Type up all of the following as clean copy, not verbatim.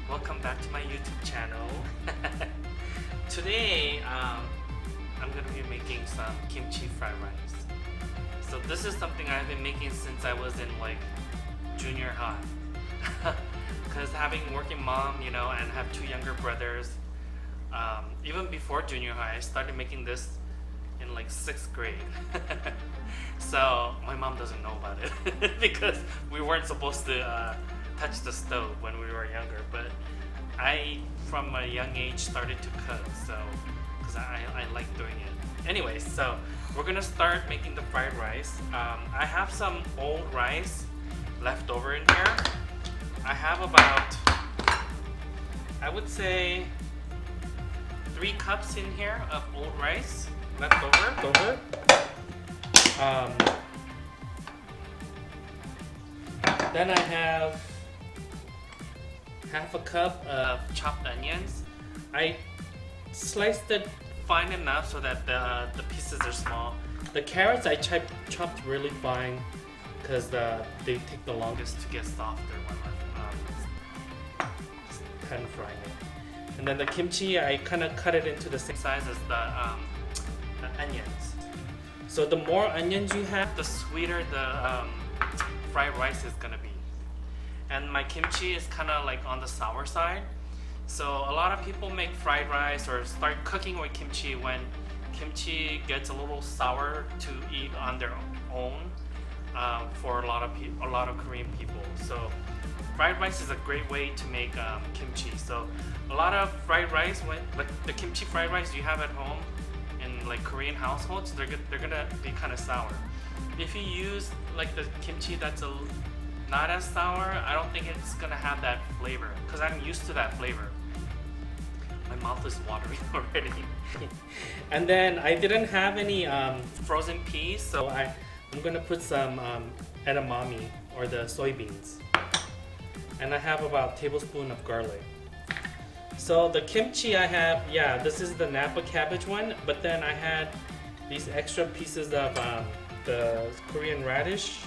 Welcome back to my YouTube channel. Today I'm going to be making some kimchi fried rice. So this is something I've been making since I was in like junior high. Because having working mom, you know, and have two younger brothers, even before junior high, I started making this in like 6th grade. So my mom doesn't know about it because we weren't supposed to touch the stove when we were younger, but I from a young age started to cook, so because I like doing it. Anyways, so we're gonna start making the fried rice. I have some old rice left over in here. I have about, I would say, 3 cups in here of old rice left over. Then I have half a cup of chopped onions. I sliced it fine enough so that the pieces are small. The carrots I chopped really fine because they take the longest to get softer when we're pan frying it. And then the kimchi, I kind of cut it into the same size as the onions. So the more onions you have, the sweeter the fried rice is gonna be. And my kimchi is kind of like on the sour side. So a lot of people make fried rice or start cooking with kimchi when kimchi gets a little sour to eat on their own for a lot of Korean people. So fried rice is a great way to make kimchi. So a lot of fried rice, like the kimchi fried rice you have at home in like Korean households, they're gonna be kind of sour. If you use like the kimchi that's not as sour, I don't think it's gonna have that flavor because I'm used to that flavor. My mouth is watering already. And then I didn't have any frozen peas, so I'm gonna put some edamame or the soybeans. And I have about a tablespoon of garlic. So the kimchi I have, yeah, this is the Napa cabbage one, but then I had these extra pieces of the Korean radish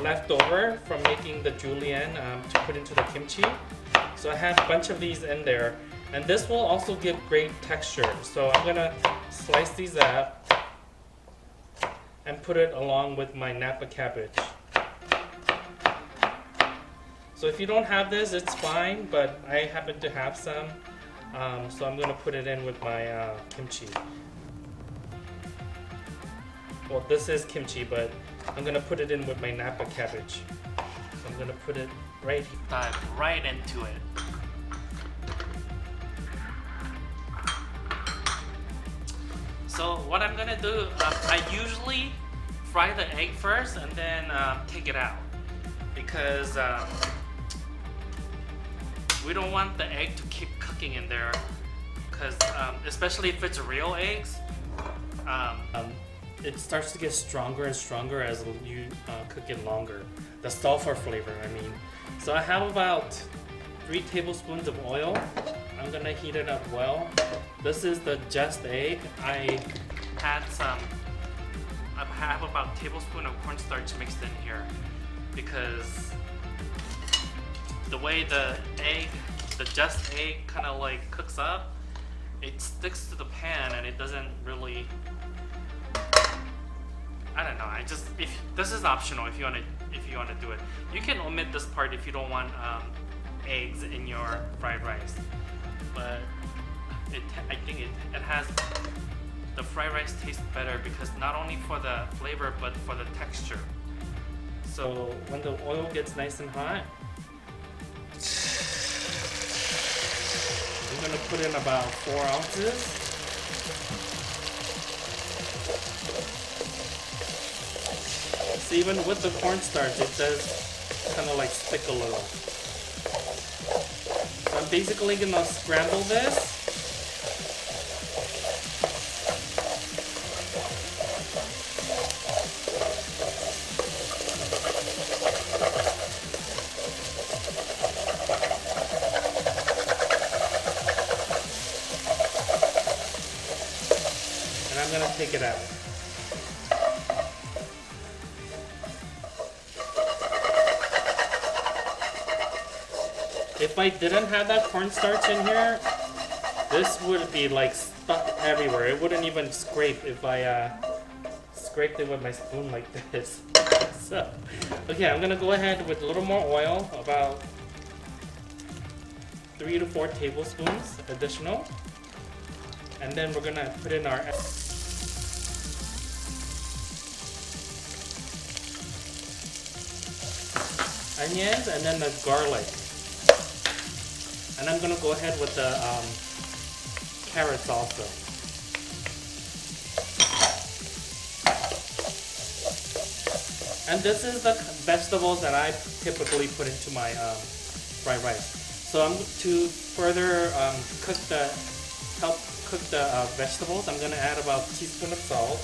left over from making the julienne to put into the kimchi. So I have a bunch of these in there, and this will also give great texture. So I'm gonna slice these up and put it along with my Napa cabbage. So if you don't have this, it's fine, but I happen to have some, so I'm gonna put it in with my kimchi. Well, this is kimchi, but I'm gonna put it in with my Napa cabbage. So I'm gonna put it dive right into it. So what I'm gonna do, I usually fry the egg first and then take it out because we don't want the egg to keep cooking in there, because especially if it's real eggs, it starts to get stronger and stronger as you cook it longer. The sulfur flavor, I mean. So I have about 3 tablespoons of oil. I'm gonna heat it up well. This is the just egg. I have about a tablespoon of cornstarch mixed in here because the way the just egg kind of like cooks up, it sticks to the pan and it doesn't really, I don't know. This is optional if you want to do it. You can omit this part if you don't want eggs in your fried rice. But I think it has, the fried rice tastes better because not only for the flavor but for the texture. So when the oil gets nice and hot, I'm gonna put in about 4 ounces. So even with the cornstarch, it does kind of like stick a little. So I'm basically gonna scramble this. And I'm gonna take it out. If I didn't have that cornstarch in here, this would be like stuck everywhere. It wouldn't even scrape if I scraped it with my spoon like this. So, okay, I'm gonna go ahead with a little more oil, about 3 to 4 tablespoons additional. And then we're gonna put in our onions and then the garlic. And I'm gonna go ahead with the carrots also. And this is the vegetables that I typically put into my fried rice. So I'm to further help cook the vegetables. I'm gonna add about a teaspoon of salt.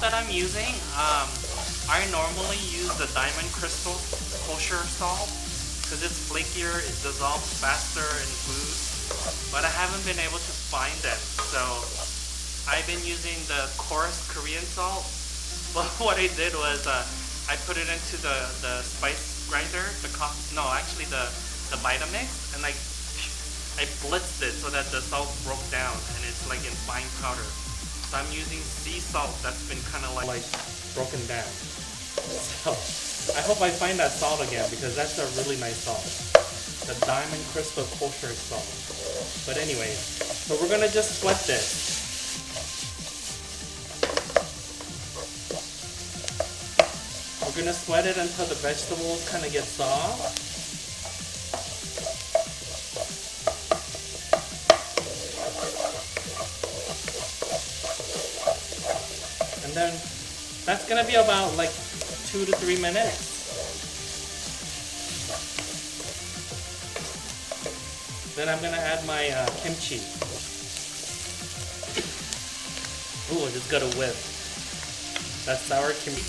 That I'm using, I normally use the Diamond Crystal kosher salt because it's flakier, it dissolves faster in food, but I haven't been able to find them. So I've been using the coarse Korean salt. But what I did was I put it into the spice grinder, the Vitamix, and I blitzed it so that the salt broke down and it's like in fine powder. So I'm using sea salt that's been kind of like broken down. So I hope I find that salt again because that's a really nice salt. The Diamond Crystal kosher salt. But anyways, so we're gonna just sweat this. We're gonna sweat it until the vegetables kind of get soft. And then that's gonna be about like 2 to 3 minutes. Then I'm gonna add my kimchi. Ooh, I just got a whiff. That's sour kimchi.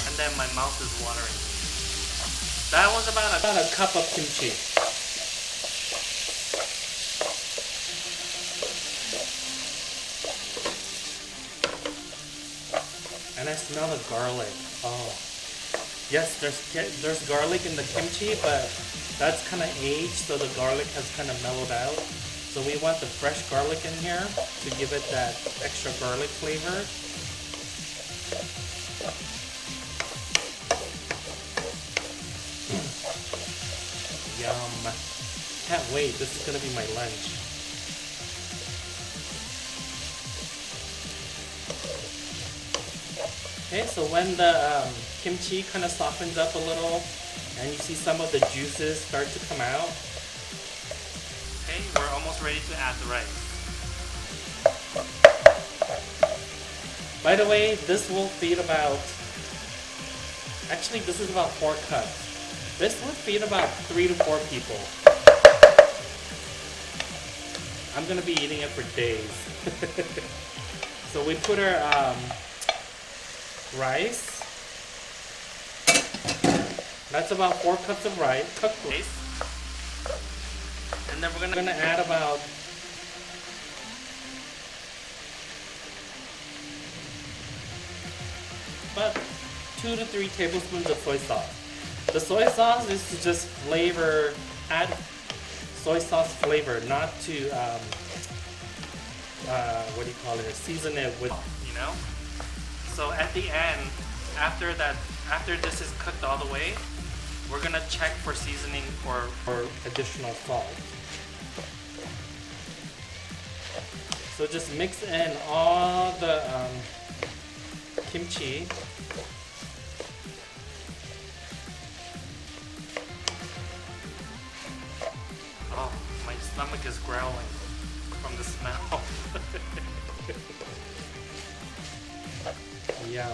And then my mouth is watering. That was about a cup of kimchi. And I smell the garlic. Oh, yes, there's garlic in the kimchi, but that's kind of aged, so the garlic has kind of mellowed out. So we want the fresh garlic in here to give it that extra garlic flavor. Yum. Can't wait. This is gonna be my lunch. Okay, so when the kimchi kind of softens up a little and you see some of the juices start to come out, okay, we're almost ready to add the rice. By the way, this will feed about, actually this is about 4 cups. This would feed about 3 to 4 people. I'm gonna be eating it for days. So we put our rice. That's about 4 cups of rice, cooked rice. And then we're gonna add about about 2 to 3 tablespoons of soy sauce. The soy sauce is to just flavor, add soy sauce flavor, not to what do you call it? Season it with, you know. So at the end, after this is cooked all the way, we're gonna check for seasoning or additional salt. So just mix in all the kimchi. Oh, my stomach is growling from the smell. Yum.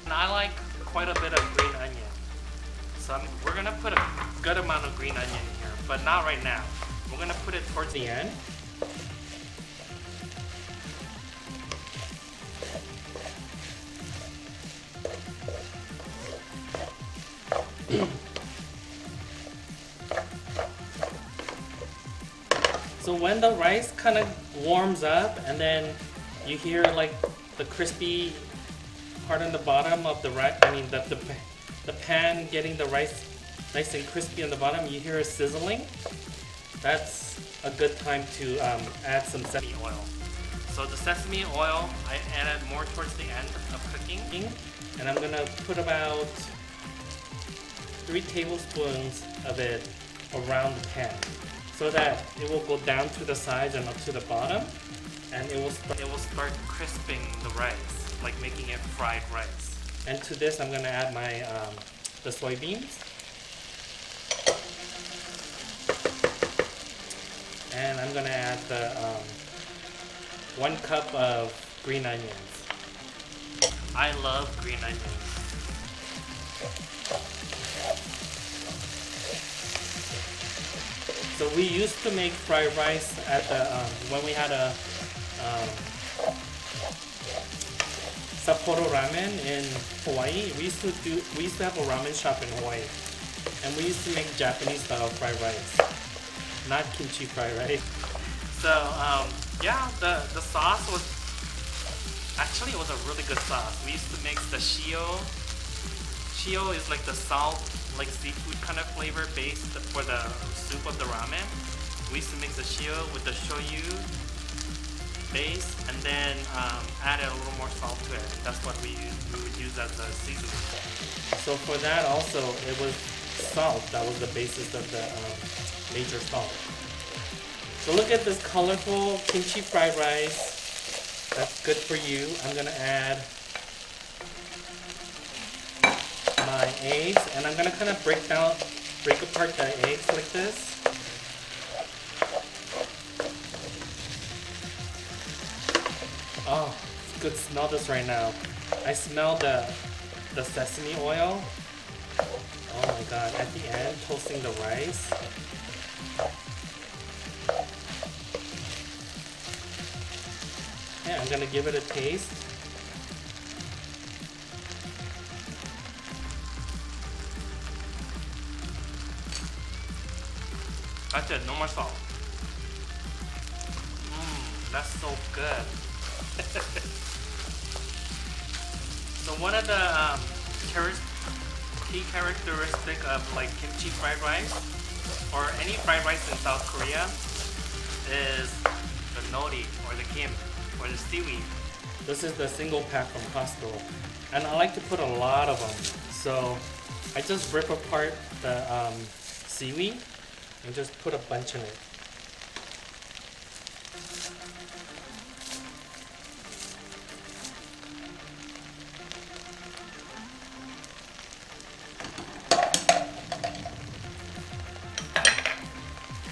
And I like quite a bit of green onion. So we're gonna put a good amount of green onion here, but not right now. We're gonna put it towards the end. So when the rice kind of warms up and then you hear like the crispy part on the bottom of the rice, I mean the pan getting the rice nice and crispy on the bottom, you hear it sizzling. That's a good time to add some sesame oil. So the sesame oil, I added more towards the end of cooking. And I'm gonna put about 3 tablespoons of it around the pan so that it will go down to the sides and up to the bottom, and it will start crisping the rice, like making it fried rice. And to this I'm gonna add my the soybeans. And I'm gonna add the 1 cup of green onions. I love green onions. So we used to make fried rice at the when we had a Sapporo ramen in Hawaii. We used to have a ramen shop in Hawaii, and we used to make Japanese style fried rice, not kimchi fried rice. So yeah, the sauce was actually, it was a really good sauce. We used to mix the shio. Shio is like the salt, like seafood kind of flavor base for the soup of the ramen. We used to mix the shio with the shoyu base, and then add a little more salt to it. And that's what we would use as a seasoning. So for that also, it was salt. That was the basis of the major salt. So look at this colorful kimchi fried rice. That's good for you. I'm gonna add my eggs, and I'm gonna kind of break apart the eggs like this. Oh, it's good to smell this right now. I smell the sesame oil. Oh my god, at the end, toasting the rice. Yeah, I'm gonna give it a taste. That's it, no more salt. That's so good. So one of the key characteristic of like kimchi fried rice or any fried rice in South Korea is the nori or the kim or the seaweed. This is the single pack from Costco, and I like to put a lot of them. So I just rip apart the seaweed and just put a bunch in it.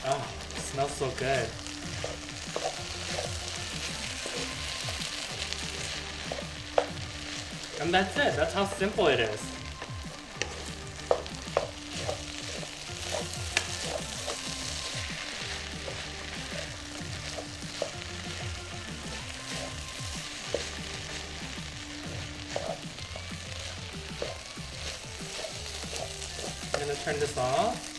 Oh, it smells so good. And that's it. That's how simple it is. I'm gonna turn this off.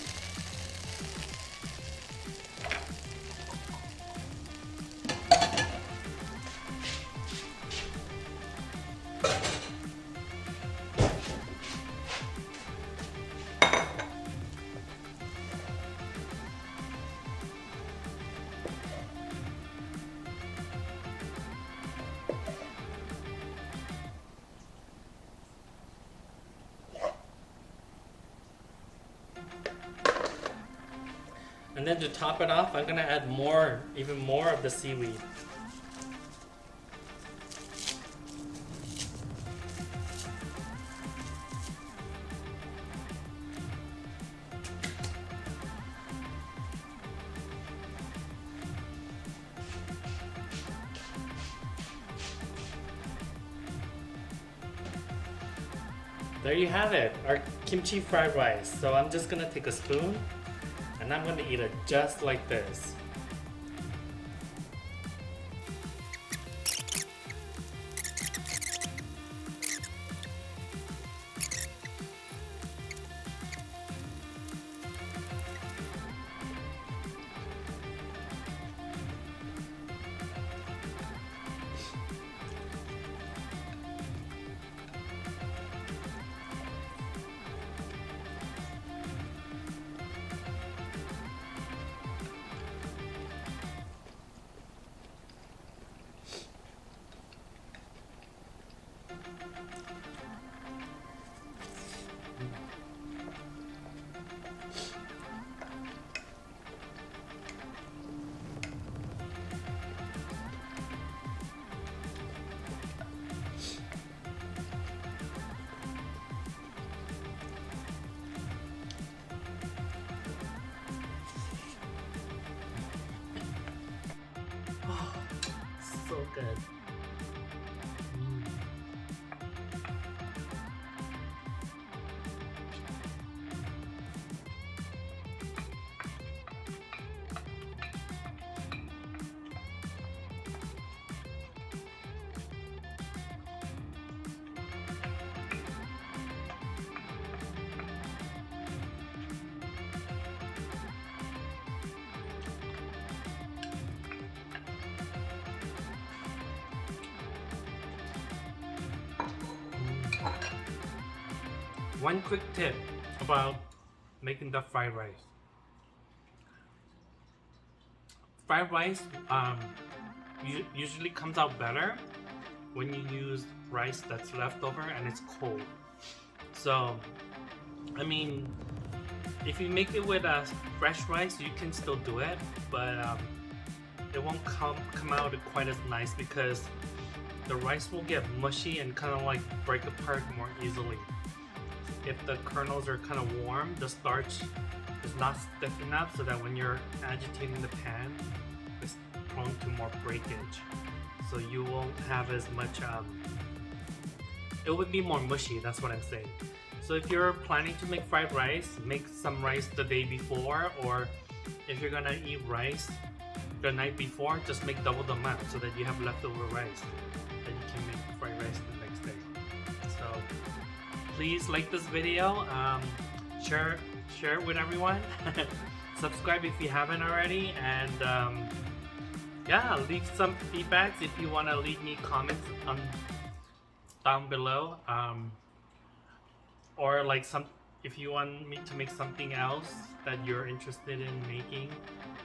And then to top it off, I'm gonna add more, even more of the seaweed. There you have it, our kimchi fried rice. So I'm just gonna take a spoon and I'm gonna eat it just like this. So good. One quick tip about making the fried rice. Fried rice usually comes out better when you use rice that's left over and it's cold. So, I mean, if you make it with fresh rice, you can still do it, but it won't come out quite as nice because the rice will get mushy and kind of like break apart more easily. If the kernels are kind of warm, the starch is not stiff enough so that when you're agitating the pan, it's prone to more breakage. So you won't have as much, it would be more mushy, that's what I'm saying. So if you're planning to make fried rice, make some rice the day before, or if you're gonna eat rice the night before, just make double the amount so that you have leftover rice that you can make fried rice the next day. So please like this video, share it with everyone, subscribe if you haven't already, and yeah, leave some feedbacks if you want to leave me comments down below, or like if you want me to make something else that you're interested in making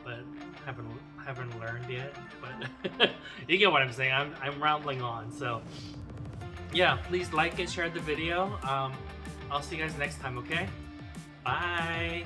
but haven't learned yet, but you get what I'm saying. I'm rambling on, so yeah, please like and share the video. I'll see you guys next time, okay? Bye!